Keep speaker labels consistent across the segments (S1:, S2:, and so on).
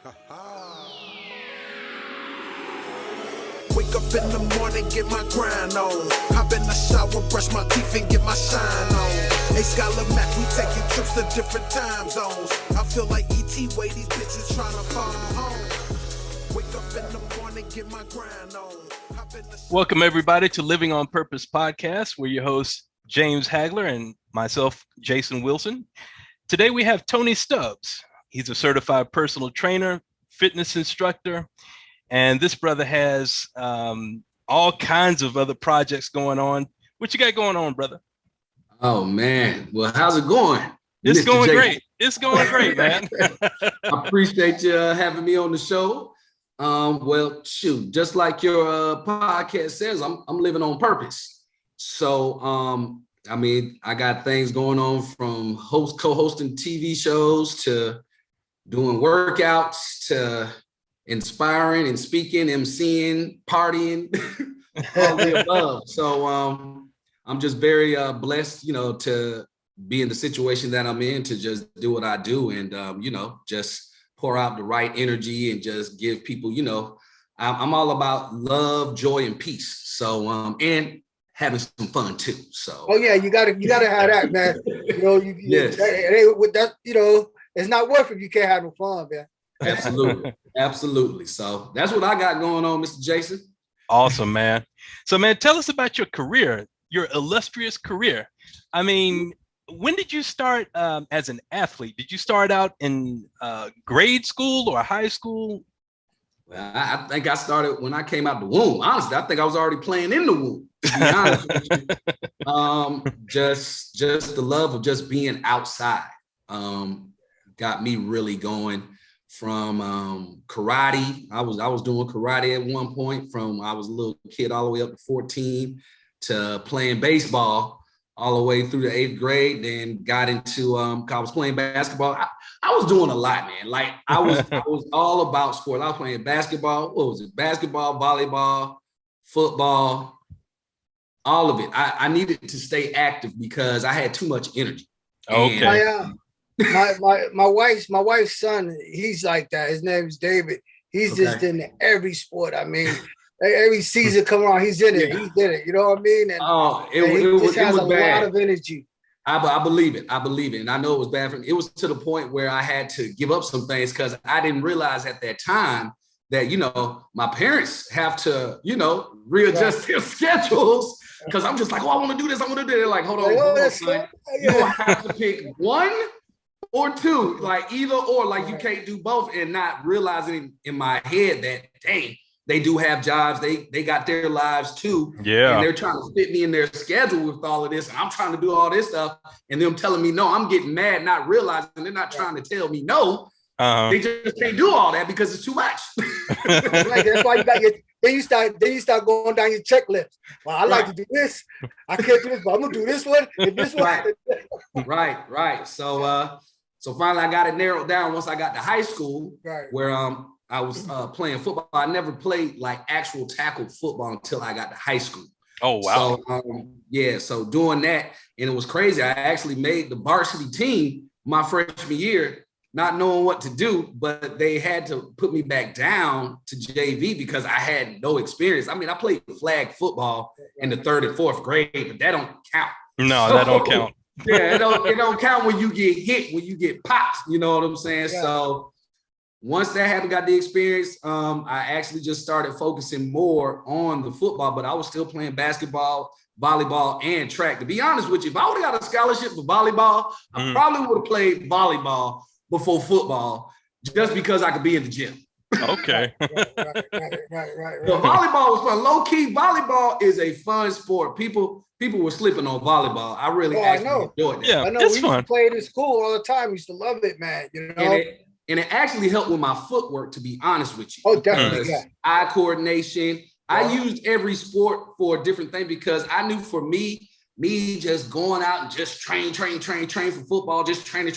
S1: Wake up in the morning, get my grind on. Hop in the shower, brush my teeth and get my shine on. Hey, Scholar Mac, we taking trips to different time zones. I feel like E.T. way these bitches trying to follow home. Wake up in the morning, get my grind on.
S2: Welcome everybody to Living on Purpose podcast. We're your hosts, James Hagler and myself, Jason Wilson. Today we have Tony Stubbs. He's a certified personal trainer, fitness instructor, and this brother has all kinds of other projects going on. What you got going on, brother?
S3: Oh, man. Well, how's it going?
S2: It's
S3: Mr.
S2: going
S3: Jason?
S2: great. It's going great, man.
S3: I appreciate you having me on the show. Well, shoot, just like your podcast says, I'm living on purpose. So, I mean, I got things going on from co-hosting TV shows to doing workouts to inspiring and speaking, emceeing, partying, all the above. So I'm just very blessed, to be in the situation that I'm in, to just do what I do and, just pour out the right energy and just give people, I'm all about love, joy, and peace. So, and having some fun too. So.
S4: Oh yeah, you gotta have that, man.
S3: Yes.
S4: It's not worth it if you can't have no fun, man.
S3: Absolutely. So that's what I got going on, Mr. Jason.
S2: Awesome, man. So, man, tell us about your career, your illustrious career. I mean, when did you start as an athlete? Did you start out in grade school or high school?
S3: Well, I think I started when I came out the womb. Honestly, I think I was already playing in the womb, to be honest with you. Just the love of just being outside got me really going. From karate, I was doing karate at one point from I was a little kid all the way up to 14 to playing baseball all the way through the 8th grade. Then got into I was playing basketball. I was doing a lot, man. Like I was all about sports. I was playing basketball. What was it? Basketball, volleyball, football, all of it. I needed to stay active because I had too much energy.
S2: Okay.
S4: My wife's son, he's like that. His name is David. He's just in every sport. I mean, every season come on, he's in it.
S3: Yeah.
S4: He's in it. You know what I mean? And,
S3: it was
S4: has a
S3: bad.
S4: lot of energy.
S3: I believe it. And I know it was bad for me. It was to the point where I had to give up some things because I didn't realize at that time that, my parents have to, readjust their schedules because I'm just like, I want to do this. I want to do that. They're like, hold on, son. You will have to pick one or two, like either or, like you can't do both, and not realizing in my head that, dang, they do have jobs. They got their lives too.
S2: Yeah. And
S3: they're trying to fit me in their schedule with all of this. And I'm trying to do all this stuff. And them telling me no, I'm getting mad, not realizing they're not trying to tell me no.
S2: Uh-huh.
S3: They just can't do all that because it's too much.
S4: Right, that's why you got then you start going down your checklist. Well, I like to do this. I can't do this, but I'm gonna do this one and this one.
S3: Right. So finally I got it narrowed down once I got to high school, where I was playing football. I never played like actual tackle football until I got to high school.
S2: Oh, wow.
S3: So, so doing that, and it was crazy. I actually made the varsity team my freshman year, not knowing what to do, but they had to put me back down to JV because I had no experience. I mean, I played flag football in the 3rd and 4th grade, but that don't count.
S2: No, that don't count.
S3: Yeah, it don't count when you get hit, when you get popped, you know what I'm saying? Yeah. So once that happened, got the experience, I actually just started focusing more on the football, but I was still playing basketball, volleyball, and track. To be honest with you, if I would have got a scholarship for volleyball, I probably would have played volleyball before football just because I could be in the gym.
S2: Okay.
S4: Right.
S3: So volleyball was fun. Low key, volleyball is a fun sport. People were slipping on volleyball. I really enjoyed it.
S2: Yeah,
S4: I know.
S2: it's
S4: We
S2: fun.
S4: used to play it in school all the time. We used to love it, man.
S3: And it actually helped with my footwork, to be honest with you.
S4: Oh, definitely. Yeah.
S3: Eye coordination. I used every sport for a different thing because I knew for me just going out and just train for football, just training.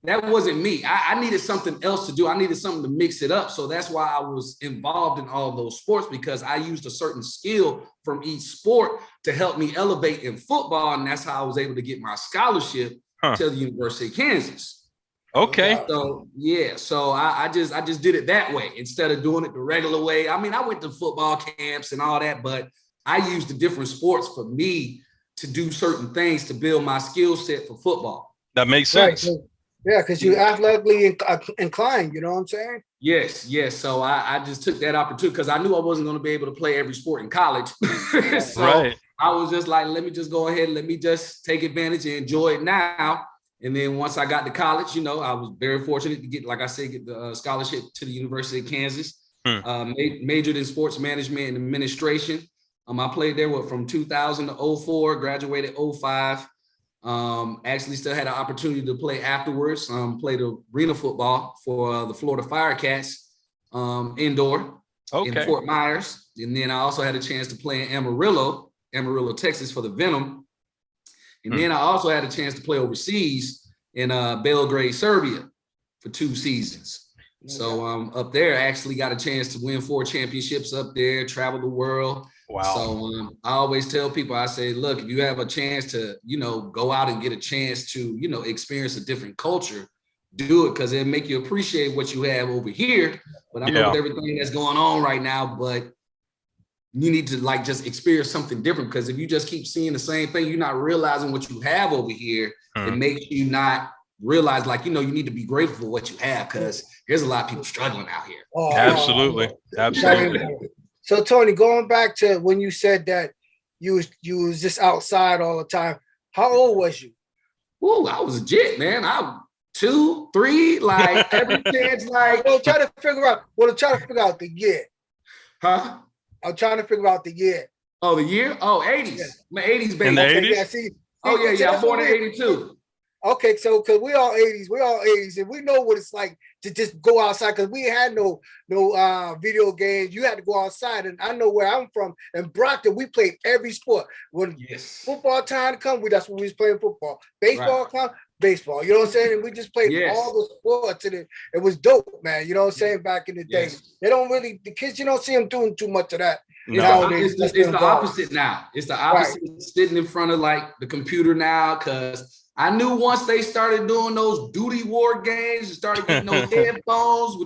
S3: That wasn't me. I needed something else to do. I needed something to mix it up. So that's why I was involved in all those sports, because I used a certain skill from each sport to help me elevate in football. And that's how I was able to get my scholarship to the University of Kansas.
S2: Okay.
S3: So yeah, so I just did it that way instead of doing it the regular way. I mean, I went to football camps and all that, but I used the different sports for me to do certain things to build my skill set for football.
S2: That makes sense.
S4: Right. Yeah, because you're athletically inclined, you know what I'm saying?
S3: Yes. So I just took that opportunity because I knew I wasn't going to be able to play every sport in college. So
S2: Right.
S3: I was just like, let me just go ahead, let me just take advantage and enjoy it now. And then once I got to college, you know, I was very fortunate to get, like I said, get the scholarship to the University of Kansas. Majored in sports management and administration. I played there from 2000 to 04, graduated 05. Actually still had an opportunity to play afterwards. Played arena football for the Florida Firecats indoor in Fort Myers. And then I also had a chance to play in Amarillo, Texas for the Venom. And then I also had a chance to play overseas in Belgrade, Serbia for 2 seasons. So up there, I actually got a chance to win 4 championships up there, travel the world.
S2: Wow.
S3: So I always tell people, I say, look, if you have a chance to, you know, go out and get a chance to, you know, experience a different culture, do it, because it'll make you appreciate what you have over here. But I know with everything that's going on right now, but you need to like just experience something different, because if you just keep seeing the same thing, you're not realizing what you have over here. It makes you not realize, like, you know, you need to be grateful for what you have, because there's a lot of people struggling out here.
S2: Absolutely.
S4: So Tony, going back to when you said that you was just outside all the time, how old was you?
S3: Oh, I was legit, man. I'm 2, 3, like every kid's like.
S4: Well, trying to figure out the year.
S3: Huh?
S4: I'm trying to figure out the year.
S3: Oh, the year? Oh, 80s.
S4: Yeah.
S3: My 80s baby.
S2: In the 80s?
S4: Yeah, see,
S3: I'm born in 82.
S4: Okay, so because we all 80s, and we know what it's like to just go outside, because we had no video games. You had to go outside, and I know where I'm from. In Brockton, we played every sport. When football time come, that's when we was playing football. Baseball come, baseball. You know what I'm saying? And we just played all the sports, and it was dope, man. You know what I'm saying? Back in the day, the kids, you don't see them doing too much of that.
S3: No, it's the opposite now. It's the opposite, sitting in front of like the computer now, because I knew once they started doing those duty war games and started getting those headphones.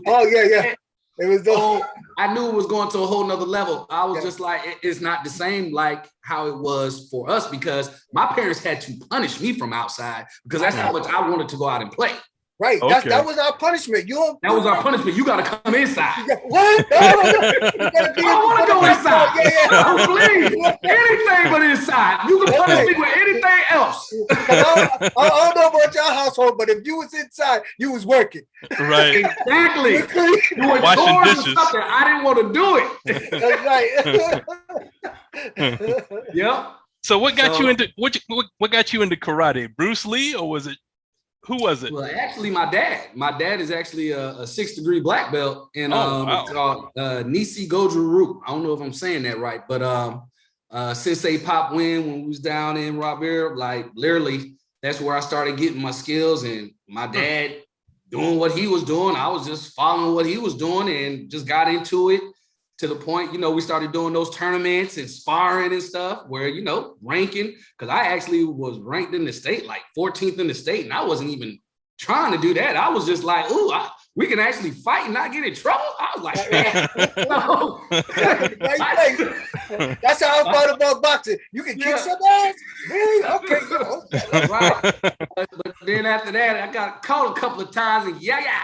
S4: It was those.
S3: I knew it was going to a whole nother level. I was just like, it's not the same like how it was for us, because my parents had to punish me from outside, because that's how much I wanted to go out and play.
S4: Right. That was our punishment. That
S3: was our punishment. You got to come inside.
S4: What?
S3: I don't want to go inside. No, please. Anything but inside. You can punish me with anything else.
S4: I don't know about your household, but if you was inside, you was working.
S2: Right.
S3: Exactly. Doing
S2: washing dishes.
S3: I didn't want to do it.
S4: That's right.
S3: Yep.
S2: So what got you into what got you into karate? Bruce Lee, or was it? Who was it?
S3: Well, actually, my dad. My dad is actually a 6th-degree black belt in it's called Nisi Goju-Ryu. I don't know if I'm saying that right, but Sensei Pop Win, when we was down in Robert, like literally, that's where I started getting my skills. And my dad doing what he was doing, I was just following what he was doing and just got into it. To the point, you know, we started doing those tournaments and sparring and stuff where, you know, ranking, because I actually was ranked in the state, like 14th in the state. And I wasn't even trying to do that. I was just like, ooh, we can actually fight and not get in trouble. I was like, no.
S4: That's how I thought about boxing. You can kick some ass. Really? Okay.
S3: Right. But then after that, I got caught a couple of times and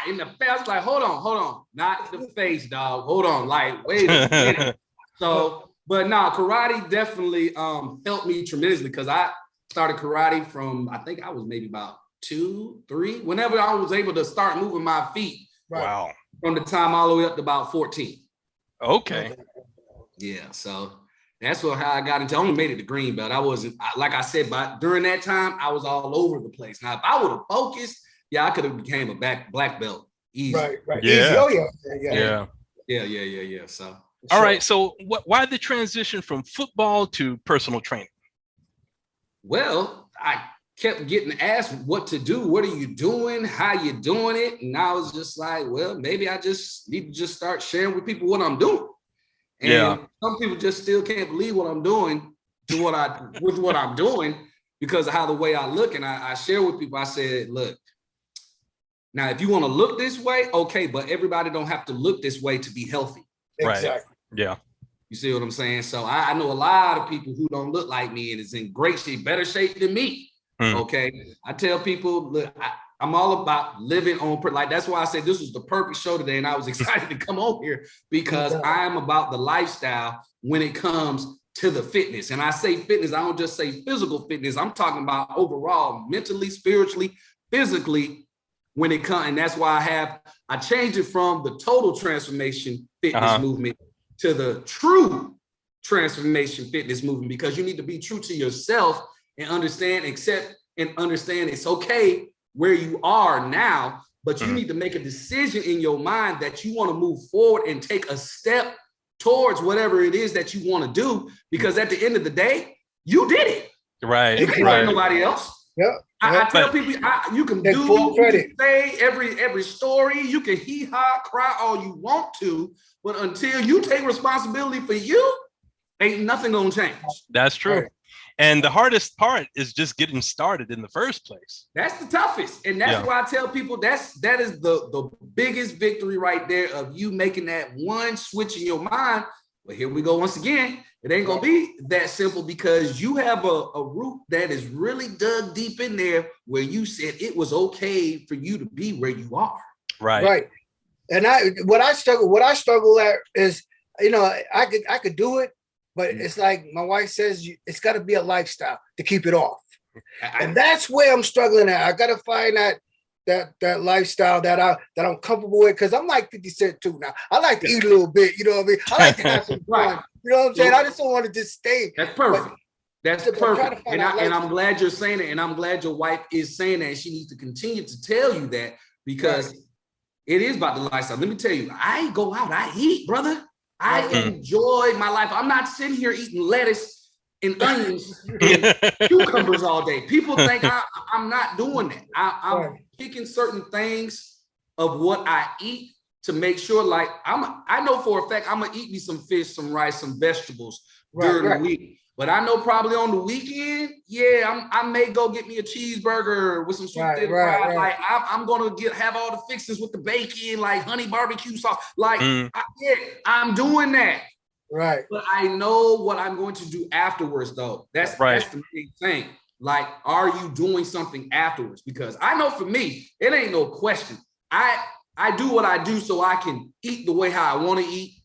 S3: in the face. I was like, hold on. Not the face, dog. Hold on. Like, wait a minute. So, but no, karate definitely helped me tremendously, because I started karate from, I think I was maybe about 2, 3, whenever I was able to start moving my feet.
S2: Wow.
S3: From the time all the way up to about 14.
S2: Okay.
S3: Yeah, so that's how I got into. I only made it to green belt. I wasn't, like I said, but during that time, I was all over the place. Now, if I would have focused, I could have became a black belt easy.
S4: Right.
S2: Yeah.
S4: Easy.
S3: Yeah. So.
S2: All right. So why the transition from football to personal training?
S3: Well, I kept getting asked what to do. What are you doing? How you doing it? And I was just like, well, maybe I just need to just start sharing with people what I'm doing. And some people just still can't believe what I'm doing with what I'm doing, because of how the way I look. And I share with people, I said, look, Now, if you want to look this way, okay, but everybody don't have to look this way to be healthy.
S4: Exactly.
S2: Right. Yeah.
S3: You see what I'm saying? So I know a lot of people who don't look like me and is in great shape, better shape than me. Okay. I tell people, look, I'm all about living on, like, that's why I said this was the perfect show today. And I was excited to come on here because I am about the lifestyle when it comes to the fitness. And I say fitness, I don't just say physical fitness. I'm talking about overall, mentally, spiritually, physically, when it comes. And that's why I changed it from the total transformation fitness movement to the true transformation fitness movement, because you need to be true to yourself and understand, accept, and understand it's okay where you are now, but you need to make a decision in your mind that you want to move forward and take a step towards whatever it is that you want to do, because at the end of the day, you did it.
S2: Right.
S3: You can't blame nobody else.
S4: Yeah.
S3: I tell people, you can do,
S4: full credit.
S3: You can say every story, you can hee-haw, cry all you want to, but until you take responsibility for you, ain't nothing gonna change.
S2: That's true. Right. And the hardest part is just getting started in the first place.
S3: That's the toughest. And that's why I tell people that is the biggest victory right there of you making that one switch in your mind. But here we go once again. It ain't gonna be that simple, because you have a root that is really dug deep in there where you said it was okay for you to be where you are.
S2: Right.
S4: Right. And what I struggle at is, I could do it, but it's like my wife says, it's got to be a lifestyle to keep it off. And that's where I'm struggling at. I got to find that lifestyle that I'm comfortable with, because I'm like 50 Cent too now. I like to eat a little bit, you know what I mean? I like to have some fun. You know what I'm saying? I just don't want to just stay.
S3: That's perfect. That's perfect. And I'm glad you're saying it. And I'm glad your wife is saying that. And she needs to continue to tell you that, because it is about the lifestyle. Let me tell you, I go out, I eat, brother. I enjoy my life. I'm not sitting here eating lettuce and onions and cucumbers all day. People think I'm not doing that. I'm picking certain things of what I eat to make sure, like, I know for a fact I'm gonna eat me some fish, some rice, some vegetables during the week. But I know probably on the weekend, I may go get me a cheeseburger with some sweet potato fries. Like, I'm gonna have all the fixings with the bacon, like honey barbecue sauce. Like, I'm doing that.
S4: Right.
S3: But I know what I'm going to do afterwards, though. That's the big thing. Like, are you doing something afterwards? Because I know for me, it ain't no question. I do what I do so I can eat the way how I want to eat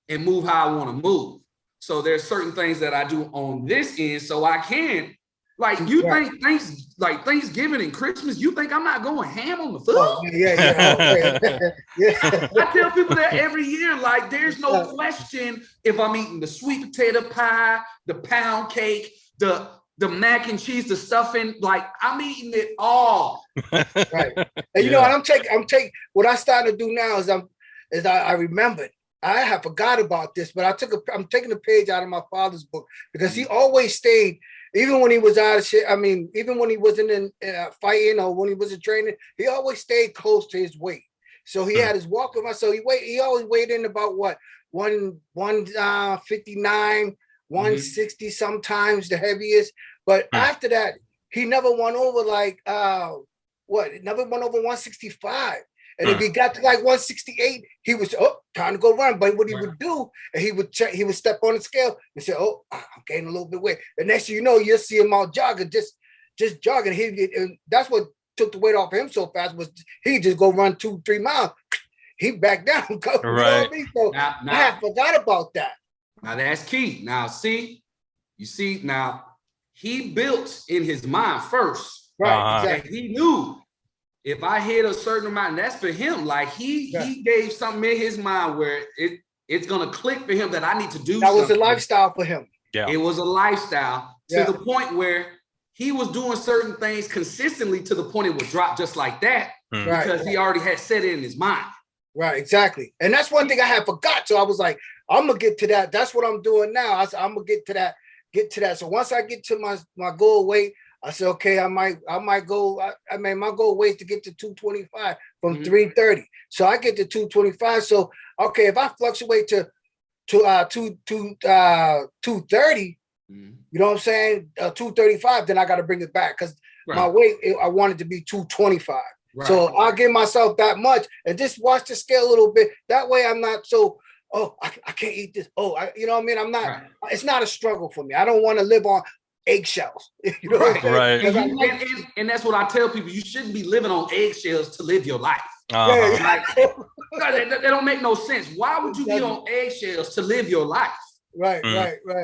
S3: and move how I want to move. So there's certain things that I do on this end so I can, like, you think things like Thanksgiving and Christmas, you think I'm not going ham on the food? I tell people that every year, like, there's no question if I'm eating the sweet potato pie, the pound cake, the mac and cheese, the stuffing, like, I'm eating it all.
S4: Right. And you know what I'm taking what I started to do now is I remembered. I have forgot about this, but I'm taking a page out of my father's book, because he always stayed, even when he was out of shit. I mean, even when he wasn't in fighting or when he wasn't training, he always stayed close to his weight. So he had his walking. So he always weighed in about what, 159, 160 sometimes, the heaviest. But after that, he never went over never went over 165. And if he got to like 168, he was time to go run. But what he would do, and he would step on the scale and say, "Oh, I'm gaining a little bit of weight." And next thing you know, you'll see him out jogging, just jogging. And that's what took the weight off him so fast, was he just go run 2-3 miles. He back down. You know what I mean? So I forgot about that.
S3: Now that's key. Now you see, now he built in his mind first,
S4: right?
S3: Exactly. He knew, if I hit a certain amount, and that's for him, like he gave something in his mind where it's gonna click for him that I need to do.
S4: That was a lifestyle for him.
S3: Yeah, it was a lifestyle to the point where he was doing certain things consistently to the point it would drop just like that, because he already had set it in his mind.
S4: Right, exactly. And that's one thing I had forgot. So I was like, I'm gonna get to that. That's what I'm doing now. I said, I'm gonna get to that. So once I get to my goal weight, I said, okay, I might go. I mean, my goal weight is to get to 225 from 330. So I get to 225. So okay, if I fluctuate to 230, you know what I'm saying, 235, then I got to bring it back, because my weight, I wanted to be 225.
S3: Right.
S4: So I'll give myself that much and just watch the scale a little bit. That way I'm not so, I can't eat this. You know what I mean? I'm not,
S3: Right.
S4: It's not a struggle for me. I don't want to live on eggshells. You know what I'm saying?
S2: Right.
S4: 'Cause I like-
S3: And that's what I tell people. You shouldn't be living on eggshells to live your life.
S2: Uh-huh.
S3: Like, that don't make no sense. Why would you be on eggshells to live your life?
S4: Right.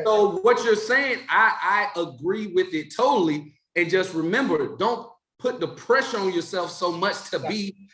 S3: So what you're saying, I agree with it totally. And just remember, don't put the pressure on yourself so much to be.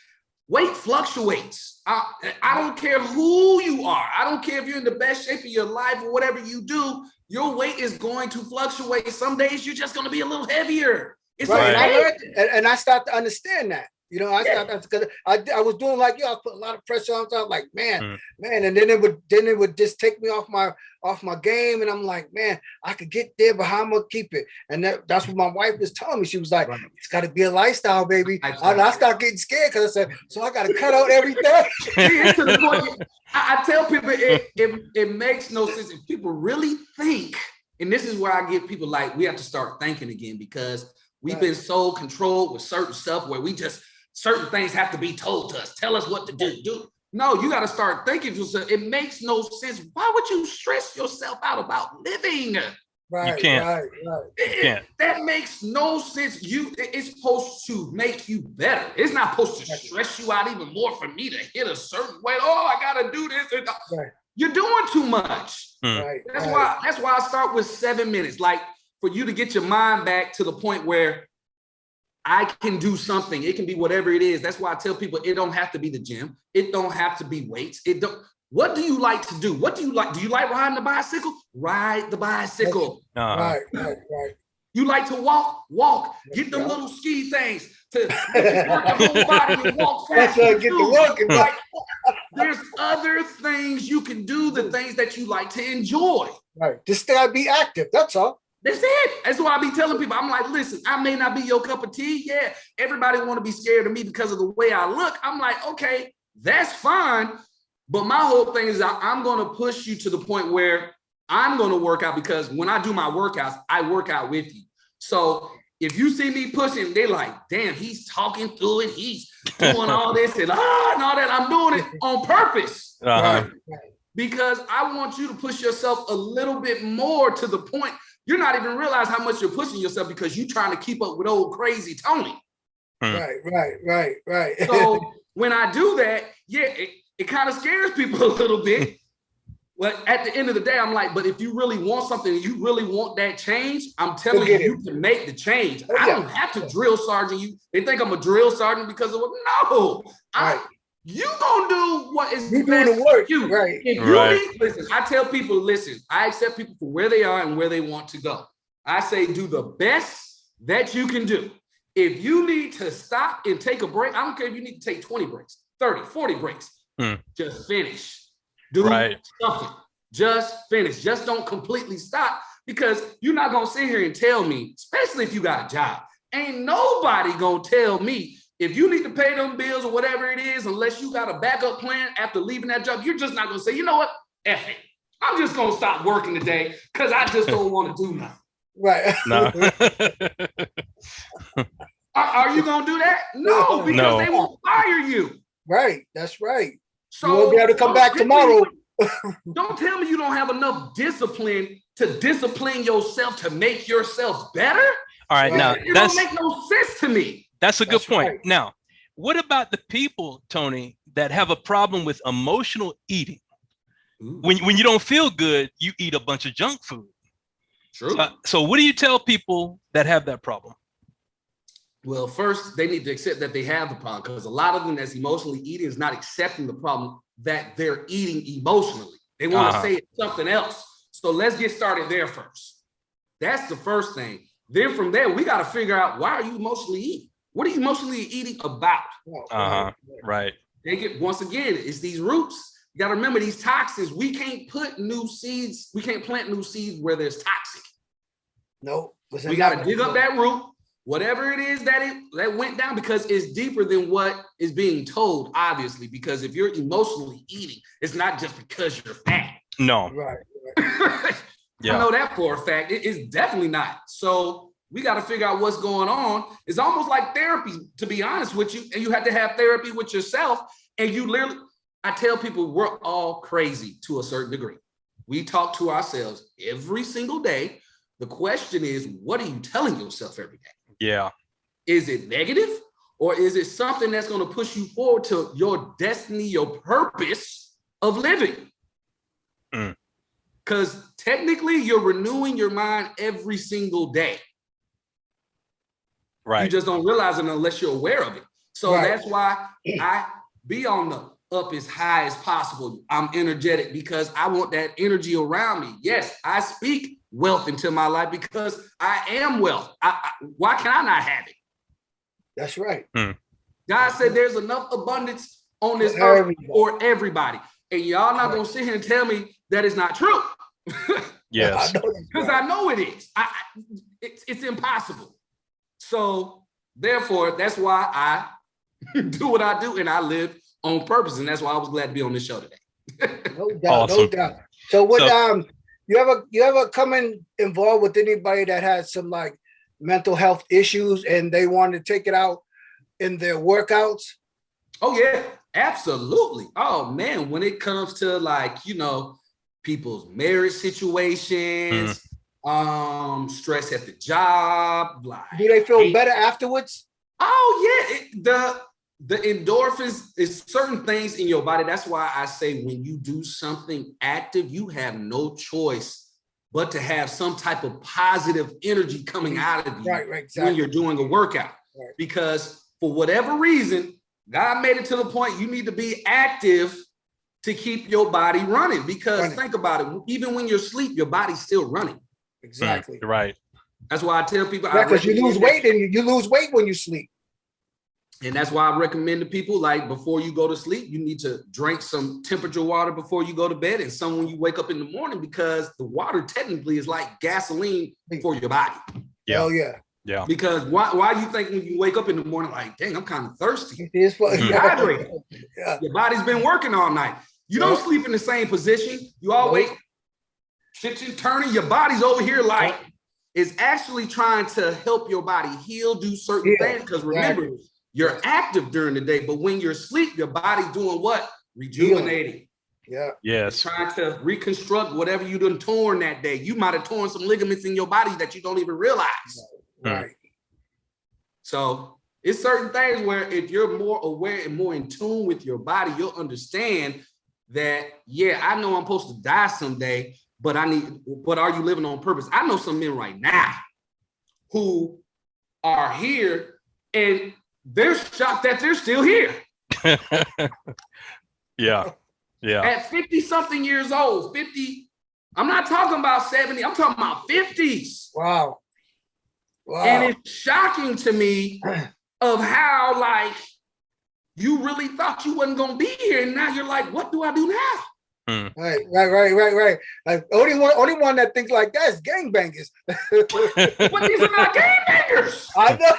S3: Weight fluctuates. I don't care who you are. I don't care if you're in the best shape of your life or whatever you do. Your weight is going to fluctuate. Some days you're just going to be a little heavier. It's
S4: right.
S3: okay.
S4: And I learned, and I start to understand that. You know, I started because I was doing like you. I put a lot of pressure on myself. Like man, and then it would just take me off my game. And I'm like, man, I could get there, but how am I gonna keep it? And that's what my wife was telling me. She was like, it's got to be a lifestyle, baby. I start getting scared because I said, so I got to cut out everything.
S3: It's to the point. I tell people it makes no sense if people really think. And this is where I get people like, we have to start thinking again because we've been so controlled with certain stuff where we just. Certain things have to be told to us. Tell us what to do. No, you got to start thinking yourself. It makes no sense. Why would you stress yourself out about living?
S4: Right.
S2: You can't.
S4: Right.
S3: That makes no sense. It's supposed to make you better. It's not supposed to stress you out even more for me to hit a certain way. Oh, I got to do this.
S4: Right.
S3: You're doing too much.
S4: Right.
S3: That's why I start with 7 minutes. Like for you to get your mind back to the point where I can do something. It can be whatever it is. That's why I tell people it don't have to be the gym. It don't have to be weights. What do you like to do? What do you like? Do you like riding the bicycle? Ride the bicycle.
S2: Uh-huh.
S4: Right.
S3: You like to walk? Walk. Get the little ski things to work your whole body and walk fast.
S4: That's how I get to working.
S3: Like, there's other things you can do, the things that you like to enjoy.
S4: Right. Just gotta be active. That's all.
S3: That's it. That's why I be telling people, I'm like, listen, I may not be your cup of tea. Yeah, everybody want to be scared of me because of the way I look. I'm like, okay, that's fine. But my whole thing is I'm going to push you to the point where I'm going to work out because when I do my workouts, I work out with you. So if you see me pushing, they're like, damn, he's talking through it. He's doing all this and all that. I'm doing it on purpose.
S2: Uh-huh.
S3: Because I want you to push yourself a little bit more to the point you're not even realize how much you're pushing yourself because you're trying to keep up with old crazy Tony.
S4: Right.
S3: So when I do that, it kind of scares people a little bit. But at the end of the day, I'm like, but if you really want something, you really want that change, I'm telling you, you can make the change. I don't have to drill sergeant you. They think I'm a drill sergeant because of what? No. You gonna do what is
S4: you
S3: best
S4: do the work,
S3: for you.
S4: right?
S3: If you need, listen, I tell people, listen, I accept people for where they are and where they want to go. I say, do the best that you can do. If you need to stop and take a break, I don't care if you need to take 20 breaks, 30, 40 breaks. Just finish. Do something. Just finish. Just don't completely stop because you're not gonna sit here and tell me, especially if you got a job, ain't nobody gonna tell me. If you need to pay them bills or whatever it is, unless you got a backup plan after leaving that job, you're just not going to say, you know what, F it. I'm just going to stop working today because I just don't want to do nothing.
S4: Right.
S2: No.
S3: Are you going to do that? No, because they won't fire you.
S4: Right. That's right.
S3: So
S4: you won't be able to come back tomorrow.
S3: Don't tell me you don't have enough discipline to discipline yourself to make yourself better.
S2: All right. Now,
S3: it don't make no sense to me.
S2: That's a good point. Right. Now, what about the people, Tony, that have a problem with emotional eating? When you don't feel good, you eat a bunch of junk food.
S3: True.
S2: So what do you tell people that have that problem?
S3: Well, first, they need to accept that they have the problem because a lot of them that's emotionally eating is not accepting the problem that they're eating emotionally. They want to say it's something else. So let's get started there first. That's the first thing. Then from there, we got to figure out, why are you emotionally eating? What are you emotionally eating about?
S2: Right.
S3: Once again, it's these roots. You got to remember these toxins. We can't put new seeds. We can't plant new seeds where there's toxic.
S4: No.
S3: We got to dig up that root, whatever it is that went down, because it's deeper than what is being told, obviously, because if you're emotionally eating, it's not just because you're fat.
S2: No.
S4: Right.
S3: I know that for a fact. It's definitely not. So We got to figure out what's going on. It's almost like therapy, to be honest with you. And you have to have therapy with yourself. And you literally, I tell people we're all crazy to a certain degree. We talk to ourselves every single day. The question is, what are you telling yourself every day?
S2: Yeah.
S3: Is it negative, or is it something that's going to push you forward to your destiny, your purpose of living? Because technically you're renewing your mind every single day.
S2: Right.
S3: You just don't realize it unless you're aware of it. So that's why I be on the up as high as possible. I'm energetic because I want that energy around me. Yes, I speak wealth into my life because I am wealth. Why can I not have it?
S4: That's right.
S3: God said there's enough abundance on this earth for everybody. And y'all not going to sit here and tell me that it's not true.
S2: Yes.
S3: Because I know it is. It's impossible. So therefore, that's why I do what I do, and I live on purpose. And that's why I was glad to be on this show today.
S4: No doubt, no doubt. So what you ever come involved with anybody that has some like mental health issues and they want to take it out in their workouts?
S3: Oh yeah, absolutely. Oh man, when it comes to like, people's marriage situations, stress at the job, like
S4: do they feel better afterwards?
S3: Oh yeah, the endorphins is certain things in your body. That's why I say when you do something active, you have no choice but to have some type of positive energy coming out of you
S4: exactly.
S3: when you're doing a workout. Right. Because for whatever reason, God made it to the point you need to be active to keep your body running. Because think about it, even when you're asleep, your body's still running.
S4: Exactly.
S2: Right.
S3: That's why I tell people,
S4: because you lose weight and you lose weight when you sleep.
S3: And that's why I recommend to people, like, before you go to sleep, you need to drink some temperature water before you go to bed, and some when you wake up in the morning, because the water technically is like gasoline for your body.
S2: Yeah.
S4: Oh yeah.
S2: Yeah.
S3: Because why do you think when you wake up in the morning, like, dang, I'm kind of thirsty?
S4: It's
S3: dehydrated. Your body's been working all night. You don't sleep in the same position. You always switching, turning. Your body's over here like it's actually trying to help your body heal, do certain things. Because remember, you're active during the day, but when you're asleep, your body's doing what? Rejuvenating.
S4: Yeah.
S2: Yes.
S3: It's trying to reconstruct whatever you done torn that day. You might have torn some ligaments in your body that you don't even realize.
S4: Right.
S3: So it's certain things where if you're more aware and more in tune with your body, you'll understand that, yeah, I know I'm supposed to die someday, but are you living on purpose? I know some men right now who are here and they're shocked that they're still here.
S2: Yeah.
S3: At 50 something years old, 50, I'm not talking about 70, I'm talking about 50s.
S4: Wow.
S3: And it's shocking to me of how, like, you really thought you wasn't gonna be here, and now you're like, what do I do now?
S4: Right. Like only one that thinks like that is gangbangers.
S3: But these are not gangbangers.
S4: I know.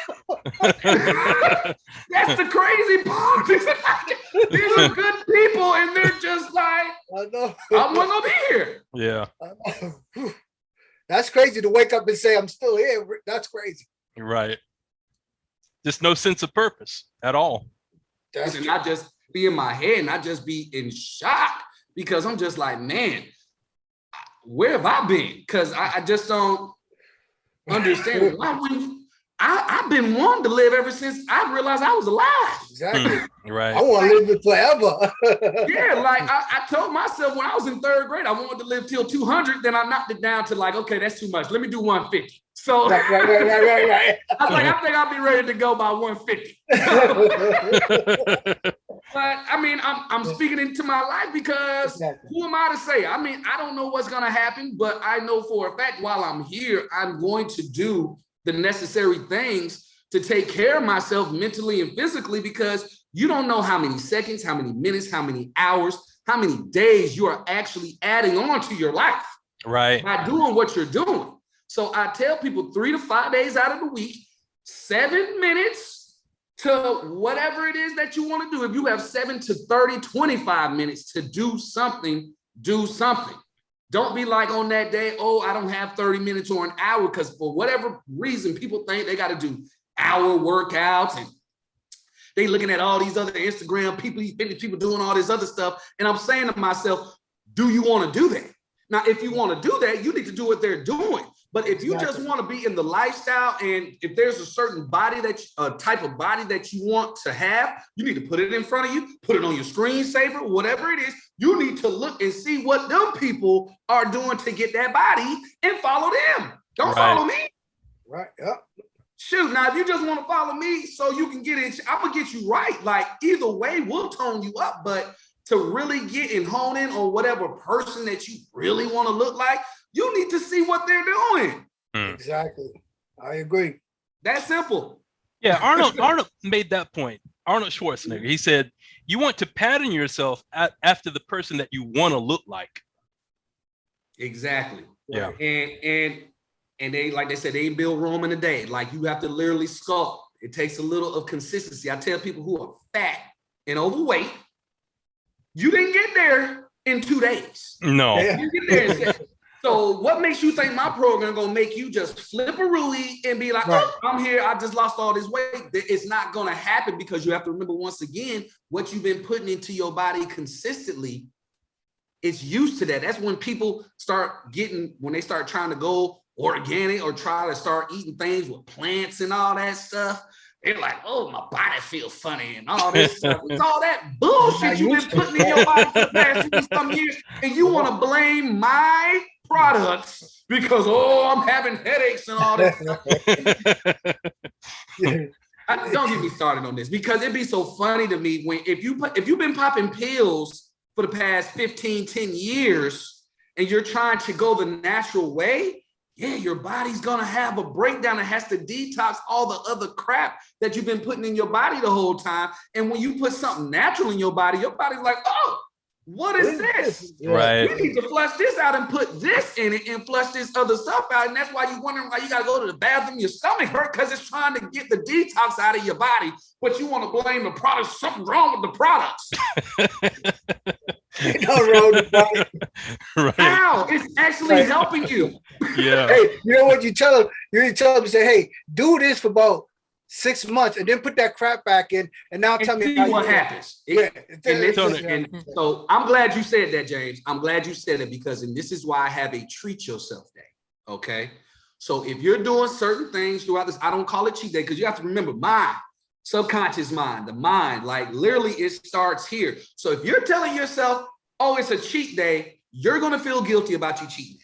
S3: That's the crazy part. These are good people, and they're just like,
S4: I know.
S3: I'm not gonna be here.
S2: Yeah.
S4: That's crazy to wake up and say I'm still here. That's crazy.
S2: Right. Just no sense of purpose at all.
S3: And I just be in my head, and I just be in shock. Because I'm just like, man, where have I been? Because I just don't understand. Why wouldn't I've been wanting to live ever since I realized I was alive.
S4: Exactly.
S2: Right.
S4: I want to live it forever.
S3: Yeah, like I told myself when I was in third grade, I wanted to live till 200. Then I knocked it down to like, okay, that's too much. Let me do 150. So
S4: right.
S3: I was like, I think I'll be ready to go by 150. But I mean, I'm speaking into my life because who am I to say? I mean, I don't know what's going to happen, but I know for a fact while I'm here, I'm going to do the necessary things to take care of myself mentally and physically, because you don't know how many seconds, how many minutes, how many hours, how many days you are actually adding on to your life.
S2: Right.
S3: By doing what you're doing. So I tell people 3 to 5 days out of the week, 7 minutes to whatever it is that you want to do. If you have 7 to 30, 25 minutes to do something, do something. Don't be like on that day, oh, I don't have 30 minutes or an hour, because for whatever reason, people think they got to do hour workouts, and they looking at all these other Instagram people, these fitness people doing all this other stuff. And I'm saying to myself, do you want to do that? Now, if you want to do that, you need to do what they're doing. But if you just want to be in the lifestyle, and if there's a certain body type of body that you want to have, you need to put it in front of you, put it on your screensaver, whatever it is. You need to look and see what them people are doing to get that body and follow them. Don't follow me.
S4: Right. Yep.
S3: Shoot, now if you just want to follow me so you can get it, I'm gonna get you right. Like either way, we'll tone you up. But to really get and hone in on whatever person that you really want to look like, you need to see what they're doing.
S4: Exactly. I agree.
S3: That's simple.
S2: Yeah, Arnold made that point. Arnold Schwarzenegger. He said, you want to pattern yourself after the person that you want to look like.
S3: Exactly.
S2: Yeah.
S3: And they, like they said, they ain't built Rome in a day. Like you have to literally sculpt. It takes a little of consistency. I tell people who are fat and overweight, you didn't get there in 2 days.
S2: No.
S4: Yeah.
S3: You get there. So what makes you think my program gonna make you just flip a Rui and be like, oh, I'm here, I just lost all this weight? It's not gonna happen, because you have to remember, once again, what you've been putting into your body consistently, it's used to that. That's when people when they start trying to go organic or try to start eating things with plants and all that stuff. They're like, oh, my body feels funny and all this stuff. It's all that bullshit you've been putting in your body for the past some years, and you want to blame my products because, oh, I'm having headaches and all this stuff. Don't get me started on this, because it'd be so funny to me when if you've been popping pills for the past 10 years and you're trying to go the natural way, yeah, your body's gonna have a breakdown. It has to detox all the other crap that you've been putting in your body the whole time. And when you put something natural in your body's like, oh, what is this?
S2: Right.
S3: We need to flush this out and put this in it and flush this other stuff out. And that's why you're wondering why you gotta go to the bathroom, your stomach hurt, because it's trying to get the detox out of your body. But you want to blame the products. Something wrong with the products.
S4: No wrong with the body.
S2: Right.
S3: How? It's actually helping you.
S2: Yeah.
S4: Hey, you know what you tell them? You tell them, say, hey, do this for about 6 months and then put that crap back in, and now tell me
S3: how what happens.
S2: Tony.
S3: So I'm glad you said that, James. I'm glad you said it, because, and this is why I have a treat yourself day. Okay. So if you're doing certain things throughout this, I don't call it cheat day, because you have to remember my subconscious mind, the mind, like literally it starts here. So if you're telling yourself, oh, it's a cheat day, you're going to feel guilty about you cheating.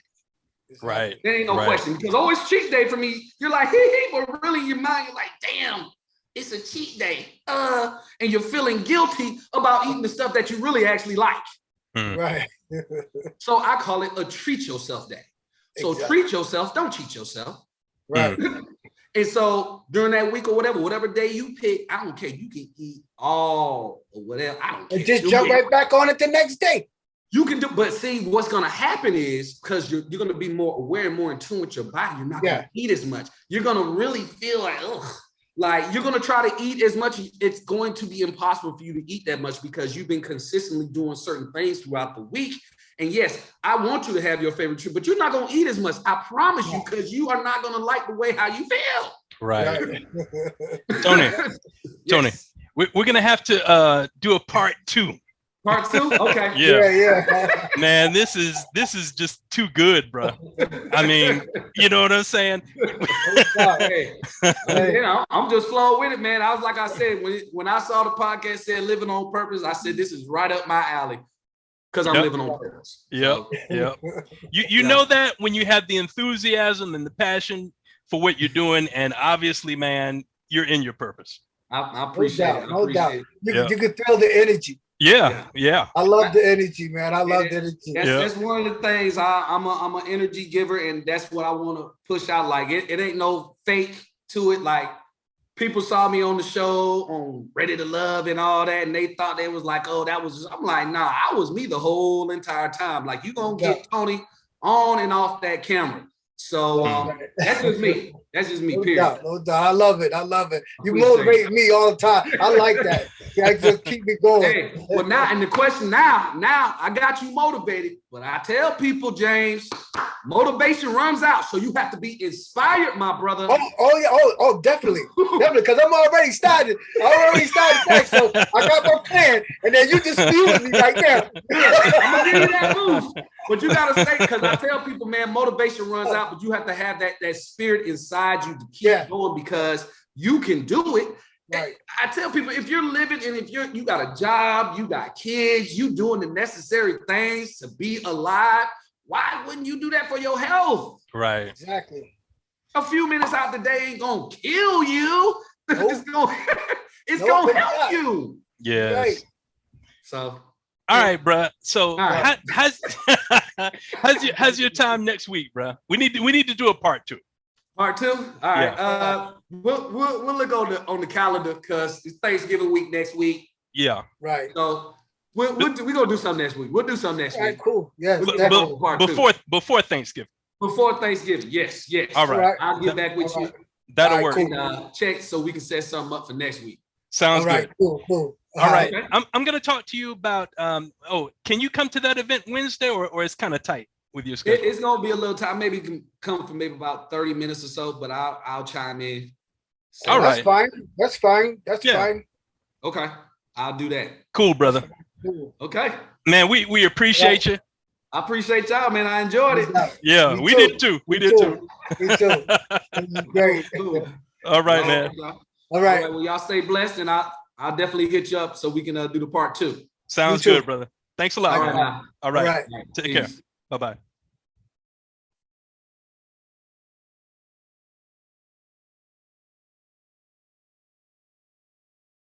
S2: Right.
S3: There ain't no question, because oh, it's cheat day for me. You're like, hey, but really in your mind, you're like, damn, it's a cheat day. And you're feeling guilty about eating the stuff that you really actually like.
S4: Right.
S3: So I call it a treat yourself day. So treat yourself, don't cheat yourself.
S4: Right.
S3: And so during that week or whatever day you pick, I don't care. You can eat all or whatever. I don't care.
S4: And just jump right back on it the next day.
S3: You can do, but see, what's going to happen is, because you're going to be more aware and more in tune with your body, you're not going to eat as much. You're going to really feel like, ugh. Like you're going to try to eat as much. It's going to be impossible for you to eat that much, because you've been consistently doing certain things throughout the week. And yes, I want you to have your favorite treat, but you're not going to eat as much. I promise you, because you are not going to like the way how you feel.
S2: Right. Tony, we're going to have to do a part 2.
S3: Part 2? Okay.
S2: Yeah. Man, this is just too good, bro. I mean, you know what I'm saying?
S3: Hey, you know, I'm just flowing with it, man. I was, like I said, when I saw the podcast said living on purpose, I said, this is right up my alley, because I'm living on purpose.
S2: Yep. You know that when you have the enthusiasm and the passion for what you're doing, and obviously, man, you're in your purpose.
S3: I appreciate it.
S4: No doubt. You can feel the energy.
S2: Yeah.
S4: I love the energy, man. I love the energy.
S3: That's one of the things. I'm an energy giver, and that's what I want to push out. Like it ain't no fake to it. Like people saw me on the show on Ready to Love and all that, and they thought they was like, oh, that was. I'm like, nah, I was me the whole entire time. Like you gonna get Tony on and off that camera. So that's just me. That's just me,
S4: No
S3: period.
S4: doubt, no doubt. I love it. I love it. You
S3: Appreciate
S4: motivate me all the time. I like that. You just keep me going.
S3: Hey, well now, and the question now I got you motivated, but I tell people, James, motivation runs out, so you have to be inspired, my brother.
S4: Oh, definitely, because I'm already started. I already started back, so I got my plan, and then you just fueled me right now.
S3: I'm gonna give you that boost, but you gotta stay, because I tell people, man, motivation runs out, but you have to have that spirit inside you to keep going, because you can do it. Right. I tell people, if you're living and if you got a job, you got kids, you doing the necessary things to be alive, why wouldn't you do that for your health?
S2: Right.
S4: Exactly.
S3: A few minutes out the day ain't gonna kill you.
S4: Nope.
S3: it's gonna help you.
S2: Yes.
S4: Right.
S3: So
S2: all right, bro. So
S3: right.
S2: how's your time next week, bro? We need to do a part 2.
S3: Part 2? All right.
S2: Yeah.
S3: We'll look on the calendar, because it's Thanksgiving week next week.
S2: Yeah.
S3: Right. So we're gonna do something next week. We'll do something next week.
S4: Cool. Yes.
S2: Before Thanksgiving.
S3: Before Thanksgiving. Yes.
S2: All right.
S3: I'll get back with you.
S2: That'll work.
S3: Cool. Check so we can set something up for next week.
S2: Sounds good.
S4: Cool.
S2: All right.
S3: Okay.
S2: I'm gonna talk to you about can you come to that event Wednesday, or it's kind of tight with your schedule?
S3: It's gonna be a little time. Maybe you can come for maybe about 30 minutes or so, but I'll chime in. So,
S2: all right.
S4: That's fine. That's fine.
S3: Okay. I'll do that.
S2: Cool, brother.
S4: Cool.
S3: Okay.
S2: Man, we appreciate you.
S3: I appreciate y'all, man. I enjoyed it.
S2: Yeah, we did too. We did too.
S4: Me too. Great.
S3: Cool.
S2: All right, man.
S4: All right.
S3: Well, y'all stay blessed, and I'll definitely hit you up so we can do the part 2.
S2: Sounds good, brother. Thanks a lot.
S3: All right.
S2: All right.
S4: All right.
S2: Take care. Bye-bye.